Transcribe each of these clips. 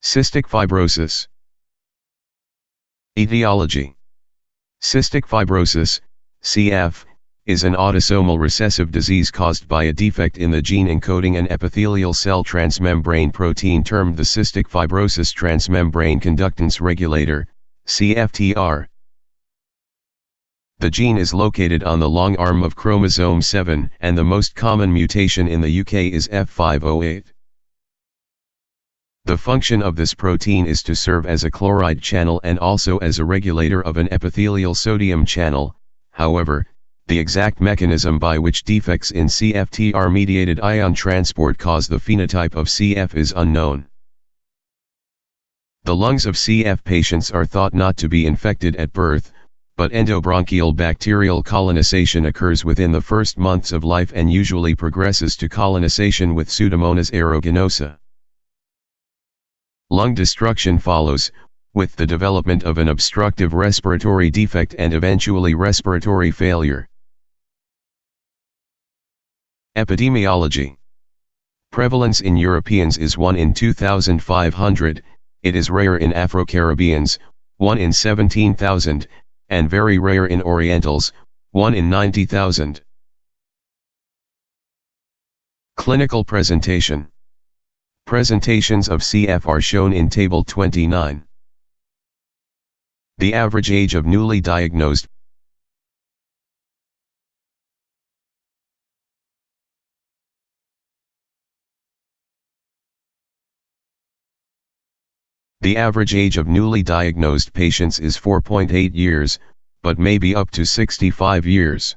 Cystic fibrosis. Etiology. Cystic fibrosis, CF, is an autosomal recessive disease caused by a defect in the gene encoding an epithelial cell transmembrane protein termed the cystic fibrosis transmembrane conductance regulator, CFTR. The gene is located on the long arm of chromosome 7, and the most common mutation in the UK is F508. The function of this protein is to serve as a chloride channel and also as a regulator of an epithelial sodium channel. However, the exact mechanism by which defects in CFTR-mediated ion transport cause the phenotype of CF is unknown. The lungs of CF patients are thought not to be infected at birth, but endobronchial bacterial colonization occurs within the first months of life and usually progresses to colonization with Pseudomonas aeruginosa. Lung destruction follows, with the development of an obstructive respiratory defect and eventually respiratory failure. Epidemiology. Prevalence in Europeans is 1 in 2,500, it is rare in Afro-Caribbeans, 1 in 17,000, and very rare in Orientals, 1 in 90,000. Clinical presentation. Presentations of CF are shown in Table 29. The average age of newly diagnosed. The average age of newly diagnosed patients is 4.8 years, but may be up to 65 years.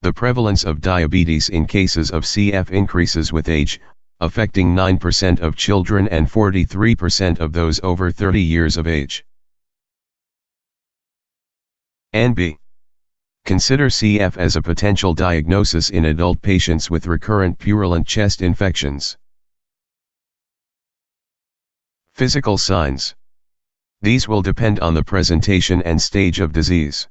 The prevalence of diabetes in cases of CF increases with age, affecting 9% of children and 43% of those over 30 years of age. NB. Consider CF as a potential diagnosis in adult patients with recurrent purulent chest infections. Physical signs. These will depend on the presentation and stage of disease.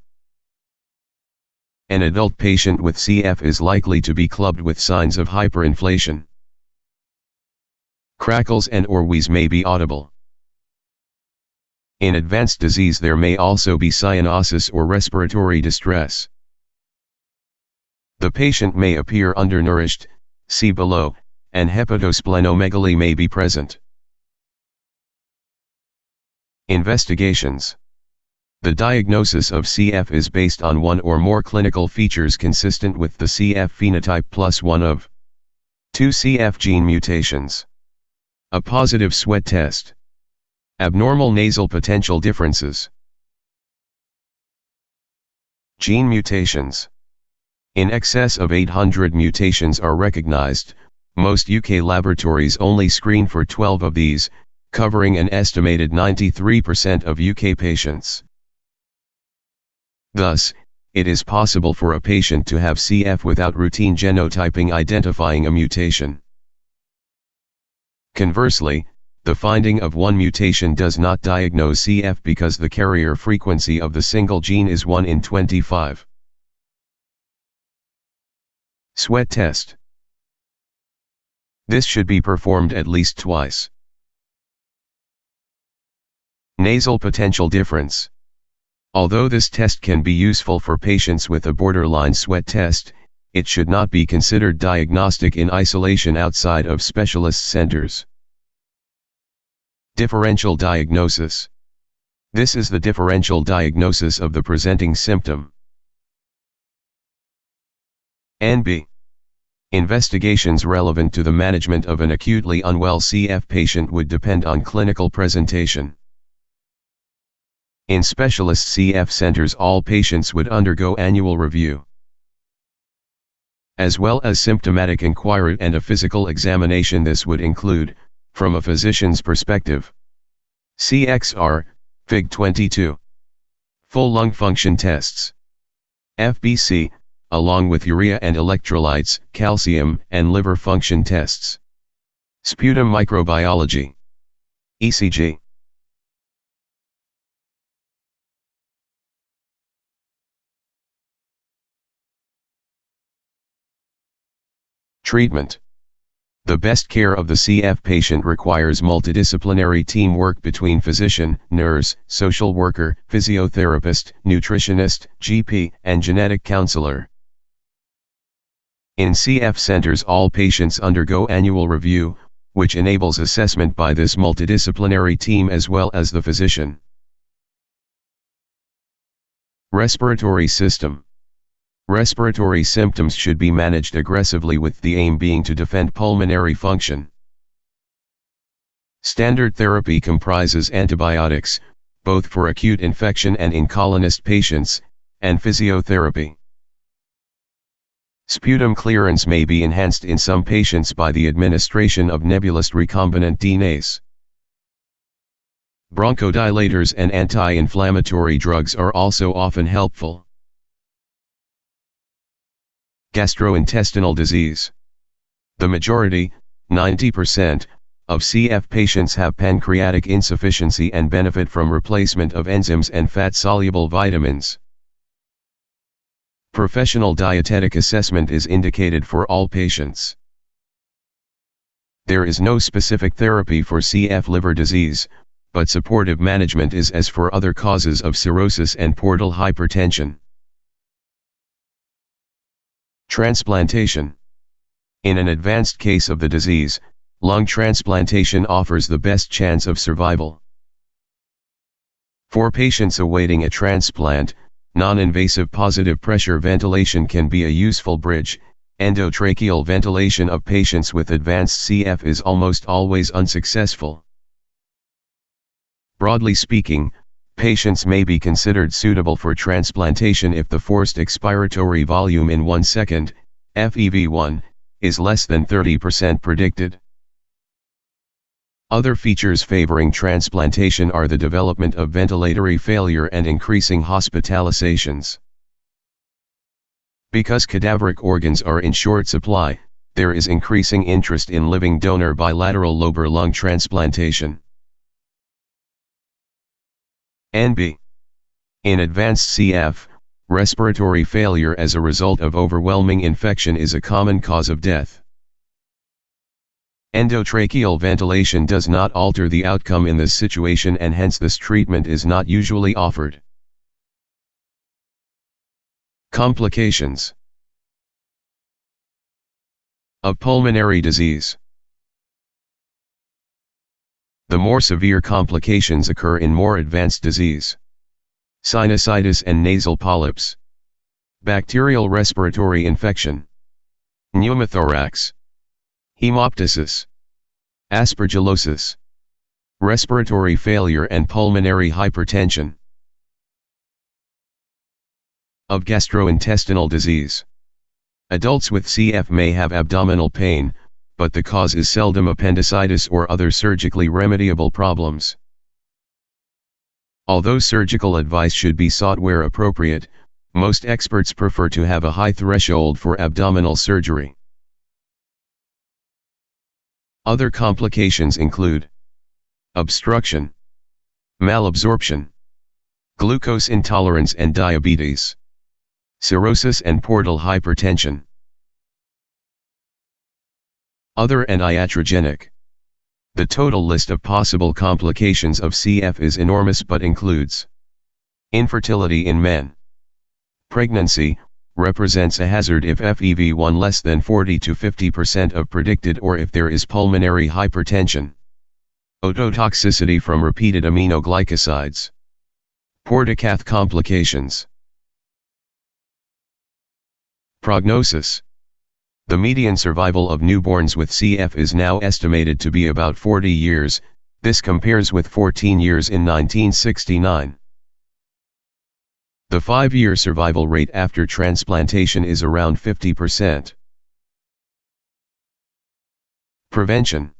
An adult patient with CF is likely to be clubbed with signs of hyperinflation. Crackles and/or wheeze may be audible. In advanced disease there may also be cyanosis or respiratory distress. The patient may appear undernourished, see below, and hepatosplenomegaly may be present. Investigations. The diagnosis of CF is based on one or more clinical features consistent with the CF phenotype plus one of 2 CF gene mutations. A positive sweat test. Abnormal nasal potential differences. Gene mutations. In excess of 800 mutations are recognized. Most UK laboratories only screen for 12 of these, covering an estimated 93% of UK patients. Thus, it is possible for a patient to have CF without routine genotyping identifying a mutation. Conversely, the finding of one mutation does not diagnose CF because the carrier frequency of the single gene is 1 in 25. Sweat test. This should be performed at least twice. Nasal potential difference. Although this test can be useful for patients with a borderline sweat test, it should not be considered diagnostic in isolation outside of specialist centers. Differential diagnosis. This is the differential diagnosis of the presenting symptom. NB. Investigations relevant to the management of an acutely unwell CF patient would depend on clinical presentation. In specialist CF centers all patients would undergo annual review, as well as symptomatic inquiry and a physical examination. This would include, from a physician's perspective, CXR, Fig 22, full lung function tests, FBC, along with urea and electrolytes, calcium, and liver function tests, sputum microbiology, ECG. Treatment. The best care of the CF patient requires multidisciplinary teamwork between physician, nurse, social worker, physiotherapist, nutritionist, GP, and genetic counselor. In CF centers, all patients undergo annual review, which enables assessment by this multidisciplinary team as well as the physician. Respiratory system. Respiratory symptoms should be managed aggressively with the aim being to defend pulmonary function. Standard therapy comprises antibiotics, both for acute infection and in colonist patients, and physiotherapy. Sputum clearance may be enhanced in some patients by the administration of nebulized recombinant DNase. Bronchodilators and anti-inflammatory drugs are also often helpful. Gastrointestinal disease. The majority, 90%, of CF patients have pancreatic insufficiency and benefit from replacement of enzymes and fat-soluble vitamins. Professional dietetic assessment is indicated for all patients. There is no specific therapy for CF liver disease, but supportive management is as for other causes of cirrhosis and portal hypertension. Transplantation. In an advanced case of the disease, lung transplantation offers the best chance of survival. For patients awaiting a transplant, non-invasive positive pressure ventilation can be a useful bridge. Endotracheal ventilation of patients with advanced CF is almost always unsuccessful. Broadly speaking, patients may be considered suitable for transplantation if the forced expiratory volume in 1 second, FEV1, is less than 30% predicted. Other features favoring transplantation are the development of ventilatory failure and increasing hospitalizations. Because cadaveric organs are in short supply, there is increasing interest in living donor bilateral lobar lung transplantation. NB. In advanced CF, respiratory failure as a result of overwhelming infection is a common cause of death. Endotracheal ventilation does not alter the outcome in this situation, and hence this treatment is not usually offered. Complications of pulmonary disease. The more severe complications occur in more advanced disease. Sinusitis and nasal polyps. Bacterial respiratory infection. Pneumothorax. Hemoptysis. Aspergillosis. Respiratory failure and pulmonary hypertension. Of gastrointestinal disease. Adults with CF may have abdominal pain, but the cause is seldom appendicitis or other surgically remediable problems. Although surgical advice should be sought where appropriate, most experts prefer to have a high threshold for abdominal surgery. Other complications include obstruction, malabsorption, glucose intolerance and diabetes, cirrhosis and portal hypertension. Other and iatrogenic. The total list of possible complications of CF is enormous but includes infertility in men. Pregnancy represents a hazard if FEV1 less than 40 to 50% of predicted or if there is pulmonary hypertension. Ototoxicity from repeated aminoglycosides. Portacath complications. Prognosis. The median survival of newborns with CF is now estimated to be about 40 years, this compares with 14 years in 1969. The 5-year survival rate after transplantation is around 50%. Prevention.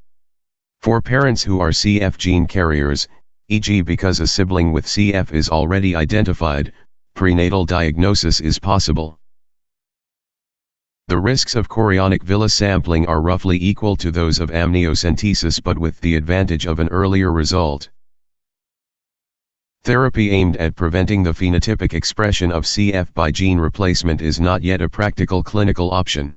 For parents who are CF gene carriers, e.g. because a sibling with CF is already identified, prenatal diagnosis is possible. The risks of chorionic villus sampling are roughly equal to those of amniocentesis, but with the advantage of an earlier result. Therapy aimed at preventing the phenotypic expression of CF by gene replacement is not yet a practical clinical option.